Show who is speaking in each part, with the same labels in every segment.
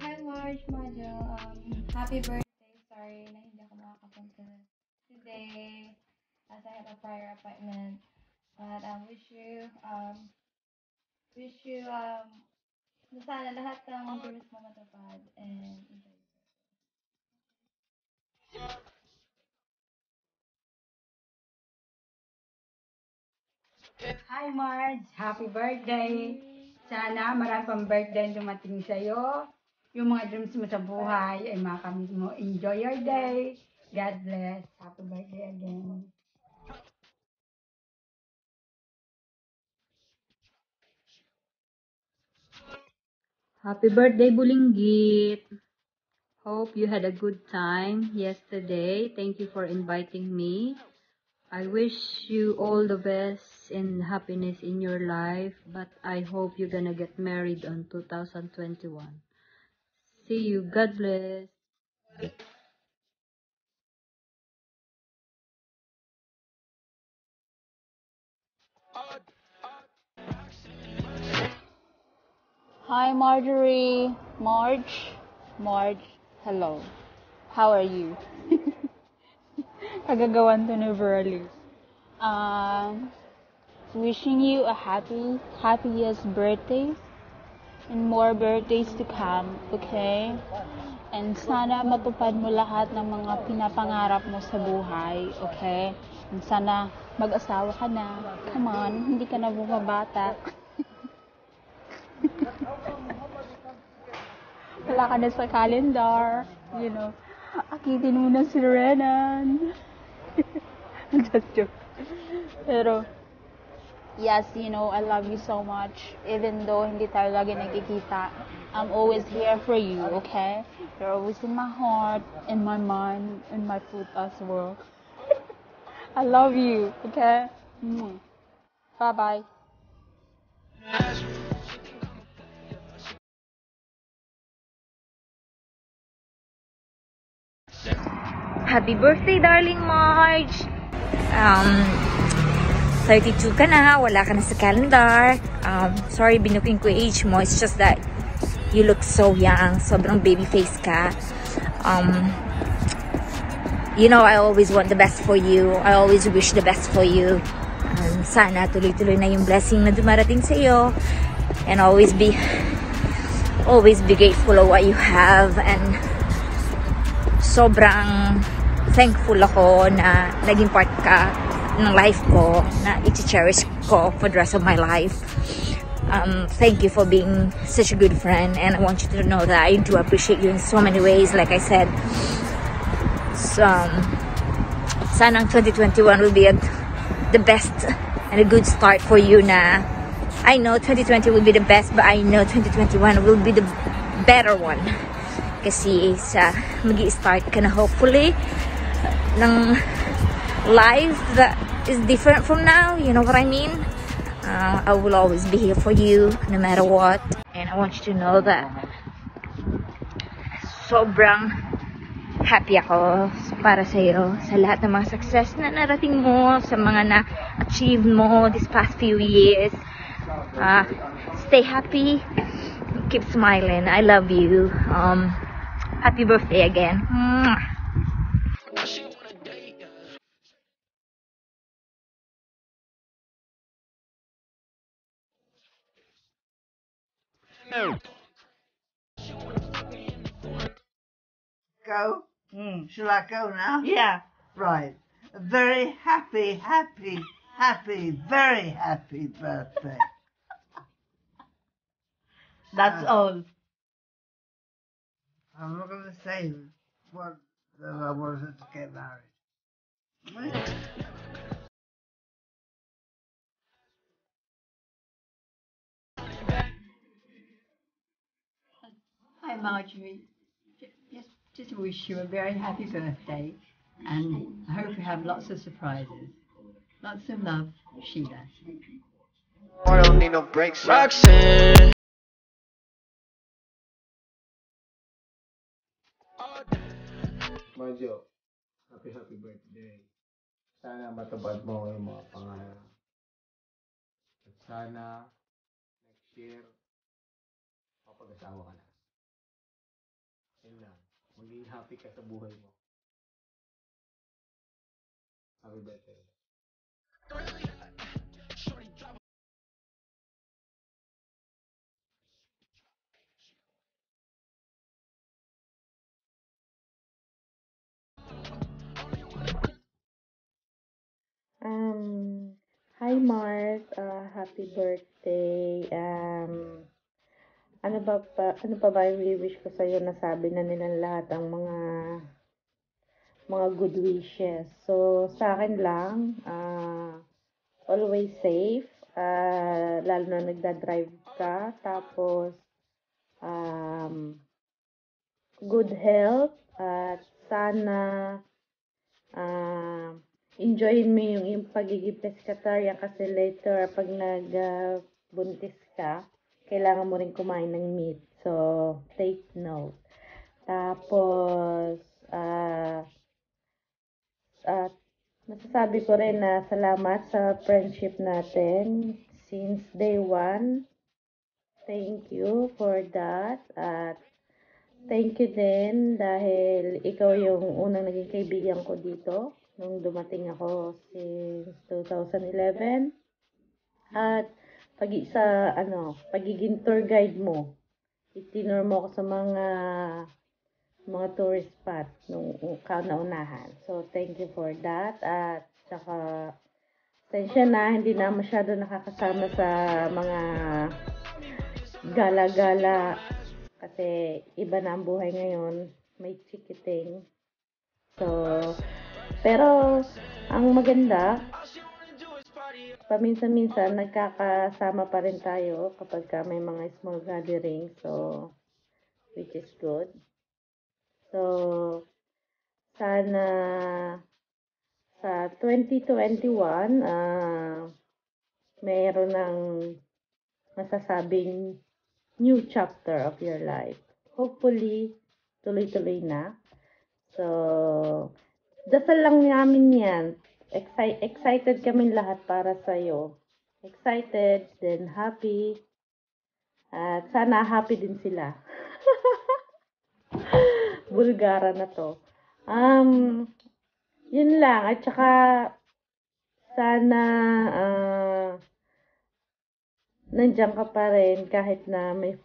Speaker 1: Hi Marge, Majo. Happy birthday. Sorry na hindi ako makakapunta today as I have a prior appointment. But wish you, na sana lahat ng dreams mo matupad and enjoy.
Speaker 2: Hi Marge! Happy birthday! Sana marami pang birthday dumating sa'yo. Yung mga dreams mo sa buhay ay makamit mo. Enjoy your day! God bless! Happy birthday again!
Speaker 3: Happy birthday, Bulinggit. Hope you had a good time yesterday. Thank you for inviting me. I wish you all the best and happiness in your life, but I hope you're gonna get married on 2021. See you. God bless.
Speaker 4: Hi, Marjorie. Marge. Hello. How are you? Kagagawan to ni Verly. Um, Wishing you a happiest birthday and more birthdays to come, okay? And sana matupad mo lahat ng mga pinapangarap mo sa buhay, okay? And sana mag-asawa ka na. Come on, hindi ka na bumabata. Wala ka na sa calendar, Akitin mo na si Renan. Just joke. Pero, yes, I love you so much. Even though hindi tayo lagi nagkikita, I'm always here for you, okay? You're always in my heart, in my mind, in my foot as well. I love you, okay? Bye-bye.
Speaker 5: Happy birthday, darling Marge! 32 ka na, wala ka na sa calendar. Sorry, binuking ko age mo. It's just that you look so young. Sobrang baby face ka. I always want the best for you. I always wish the best for you. Sana tuloy-tuloy na yung blessing na dumarating sa iyo. And always be grateful of what you have. And sobrang thankful ako na naging part ka ng life ko, na i-cherish ko for the rest of my life. Thank you for being such a good friend, and I want you to know that I do appreciate you in so many ways. Like I said, sana 2021 will be the best and a good start for you. Na I know 2020 will be the best, but I know 2021 will be the better one. Kasi magi-start ka na hopefully ng life that is different from now. You know what I mean? I will always be here for you no matter what. And I want you to know that sobrang happy ako para sa iyo, sa lahat ng mga success na narating mo, sa mga na-achieve mo this past few years. Stay happy, keep smiling. I love you. Happy birthday again. Mwah.
Speaker 6: Go? Shall I go now? Yeah. Right. A very happy, very happy birthday.
Speaker 2: That's all.
Speaker 6: I'm not going to say what that I wanted to get married.
Speaker 2: Hi, Marjorie. Just wish you a very happy birthday, and I hope you have lots of surprises. Lots of love, Sheila.
Speaker 7: I don't need no breaks. Roxanne.
Speaker 8: Majo, happy birthday. Sana matupad mo yung mga pangarap. At sana next year, mapag-asawa ka na. Yun lang. Maging happy ka sa buhay mo. Happy birthday.
Speaker 9: Hi Mark, happy birthday. Ano pa ba yung wish ko sa'yo? Nasabi na nilang lahat ang mga good wishes. So, sa akin lang, always safe, lalo na nagda-drive ka. Tapos, good health, at sana, enjoyin mo yung pagiging pescatarian kasi later pag nagbuntis ka, kailangan mo rin kumain ng meat. So, take note. Tapos, masasabi ko rin na salamat sa friendship natin since day one. Thank you for that. At thank you din dahil ikaw yung unang naging kaibigan ko dito nung dumating ako since 2011. At pagiging tour guide mo. Itinur mo ako sa mga tourist spots nung kauna-unahan. So, thank you for that. At saka, pasensya na, hindi na masyado nakakasama sa mga gala-gala kasi iba na ang buhay ngayon. May chikiting. So, pero, ang maganda, paminsan-minsan, nagkakasama pa rin tayo kapag may mga small gatherings. So, which is good. So, sana sa 2021, mayroon ng masasabing new chapter of your life. Hopefully, tuloy-tuloy na. So, dasal lang namin yan. Excited kami lahat para sa'yo. Excited, then happy. At sana happy din sila. Bulgara na to. Yun lang. At saka, sana, nandiyan ka pa rin kahit na may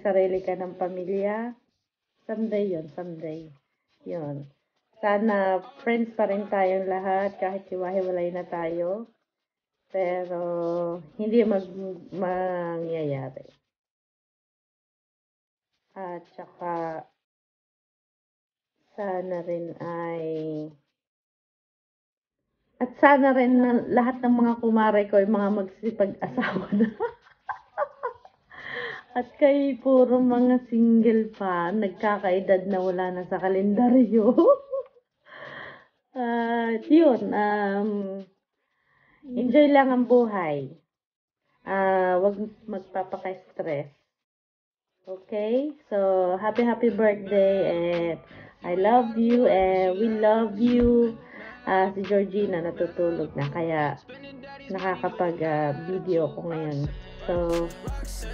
Speaker 9: sarili ka ng pamilya. Someday yun, someday. Yun. Sana, friends pa rin tayong lahat kahit hiwa-hiwalay na tayo. Pero, hindi mangyayari. At saka, sana rin na lahat ng mga kumare ko ay mga magsipag-asawa na. At kay puro mga single pa, nagkakaedad na wala na sa kalendaryo. At yun, enjoy lang ang buhay. Wag magpapaka-stress. Okay? So, happy birthday and I love you and we love you. Si Georgina natutulog na kaya nakakapag-video ko ngayon. So,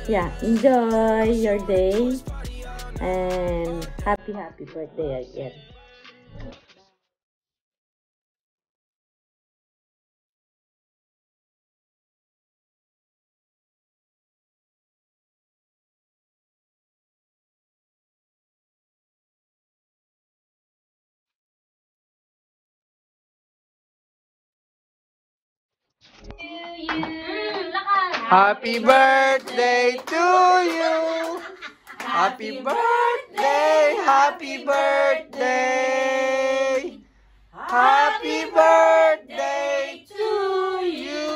Speaker 9: yeah, enjoy your day and happy birthday again.
Speaker 7: Happy birthday to you. Happy birthday, happy birthday. Happy birthday to you.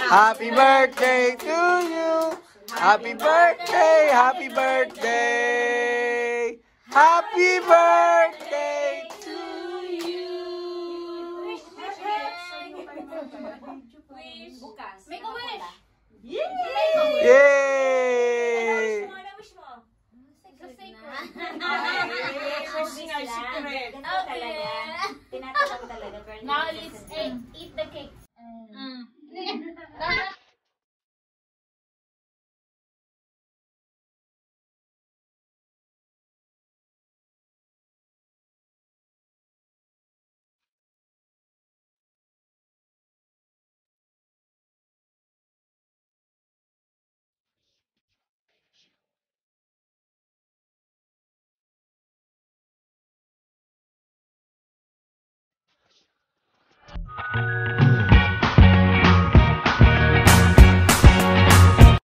Speaker 7: Happy birthday to you. Happy birthday, happy birthday. Happy birthday to you.
Speaker 1: Make a wish.
Speaker 7: Yay!
Speaker 1: Now let's eat the cake.